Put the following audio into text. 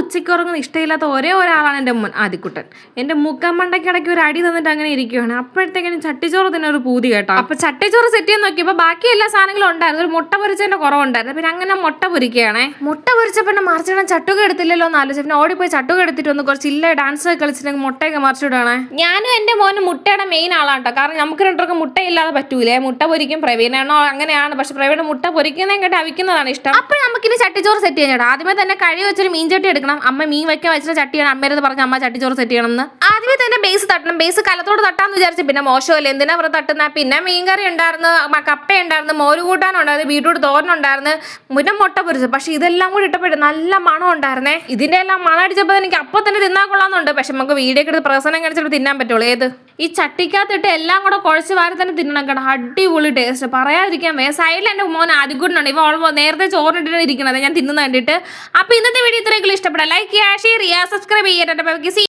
ഉച്ചയ്ക്ക് ഉറങ്ങുന്ന ഇഷ്ടമില്ലാത്ത ഒരേ ഒരാളാണ് എൻ്റെ മോൻ ആദിക്കുട്ടൻ. എൻ്റെ മുഖം മണ്ടയ്ക്കിടയ്ക്ക് ഒരു അടി തന്നിട്ട് അങ്ങനെ ഇരിക്കുകയാണ്. അപ്പോഴത്തേക്കും ചട്ടിച്ചോറ് തന്നെ ഒരു പൂതി കേട്ടോ. അപ്പൊ ചട്ടിച്ചോറ് സെറ്റ് ചെയ്യാൻ നോക്കിയപ്പോൾ ബാക്കി എല്ലാ സാധനങ്ങളും ഉണ്ടായിരുന്നു. ഒരു മുട്ട പൊരിച്ചതിന്റെ കുറവുണ്ടായിരുന്നു. പിന്നെ അങ്ങനെ മുട്ട പൊരിക്കുകയാണേ. മുട്ട പൊരിച്ചപ്പോൾ മറിച്ചിടാൻ ചട്ടുക എടുത്തില്ലല്ലോ എന്ന് ആലോചിച്ചു. പിന്നെ ഓടിപ്പോയി ചട്ടുക എടുത്തിട്ട് ഒന്ന് കുറച്ച് ഇല്ല ഡാൻസ് കളിച്ചിട്ടുണ്ടെങ്കിൽ മുട്ടയൊക്കെ മറിച്ചിടാണേ. ഞാനും എൻ്റെ മോനും മുട്ടയുടെ മെയിൻ ആളാണ് കേട്ടോ. കാരണം നമുക്ക് രണ്ടൊക്കെ മുട്ടയില്ലാതെ പറ്റൂലേ. മുട്ട പൊരിക്കും. പ്രവീണാണോ അങ്ങനെയാണ്. പക്ഷെ പ്രവീണ മുട്ട പൊരിക്കുന്നതും കേട്ട് അവിക്കുന്നതാണ് ഇഷ്ടം. അപ്പോൾ നമുക്കിനി ചട്ടിച്ചോറ് സെറ്റ് ചെയ്യാൻ ചേട്ടാ. ആദ്യമേ തന്നെ കഴി വെച്ചൊരു മീൻ ചട്ടി എടുക്കണം. അമ്മ മീൻ വെക്കാൻ വെച്ചിട്ട് ചട്ടിയാണ്. അമ്മേരത് പറഞ്ഞ അമ്മ ചട്ടിച്ചോറ് സെറ്റ് ചെയ്യണം എന്ന്. ആദ്യമേ തന്നെ ബേസ് തട്ടണം. ബേസ് കലത്തോട് തട്ടാന്ന് വിചാരിച്ചു. പിന്നെ മോശമല്ലേ, എന്തിനാ അവർ തട്ടുന്ന. പിന്നെ മീൻകറി ഉണ്ടായിരുന്നു, കപ്പ ഉണ്ടായിരുന്നു, മോര് കൂട്ടാനുണ്ടായിരുന്നു, ബീട്രൂട്ട് തോരനുണ്ടായിരുന്നു, പിന്നെ മുട്ട പൊരിച്ചു. പക്ഷെ ഇതെല്ലാം കൂടി ഇട്ടപ്പോഴും നല്ല മണം ഉണ്ടായിരുന്നേ. ഇതിന്റെ എല്ലാം മണം അടിച്ചപ്പോൾ എനിക്ക് അപ്പോൾ തന്നെ തിന്നാൻ കൊള്ളാമെന്നുണ്ട്. പക്ഷെ നമുക്ക് വീഡിയോ ഒക്കെ എടുത്ത് പ്രസനം കാണിച്ചിട്ട് തിന്നാൻ പറ്റുള്ളൂ. ഏത് ഈ ചട്ടിക്കകത്തിട്ട് എല്ലാം കൂടെ കുഴച്ച് വാരി തന്നെ തിന്നണം കേട്ടോ. അടിപൊളി ടേസ്റ്റ്, പറയാതിരിക്കാൻ വേ. സൈഡിൽ എൻ്റെ മോൻ ആദ്യകൂടുന്നുണ്ട്. ഇവ ഓൾമോസ്റ്റ് നേരത്തെ ചോറിട്ടിട്ട് ഇരിക്കണത് ഞാൻ തിന്നുന്ന കണ്ടിട്ട്. അപ്പോൾ ഇന്നത്തെ വീഡിയോ ഇത്രയെങ്കിലും ഇഷ്ടപ്പെടാം. ലൈക്ക് ചെയ്യുക, ഷെയർ ചെയ്യുക, സബ്സ്ക്രൈബ് ചെയ്യുക.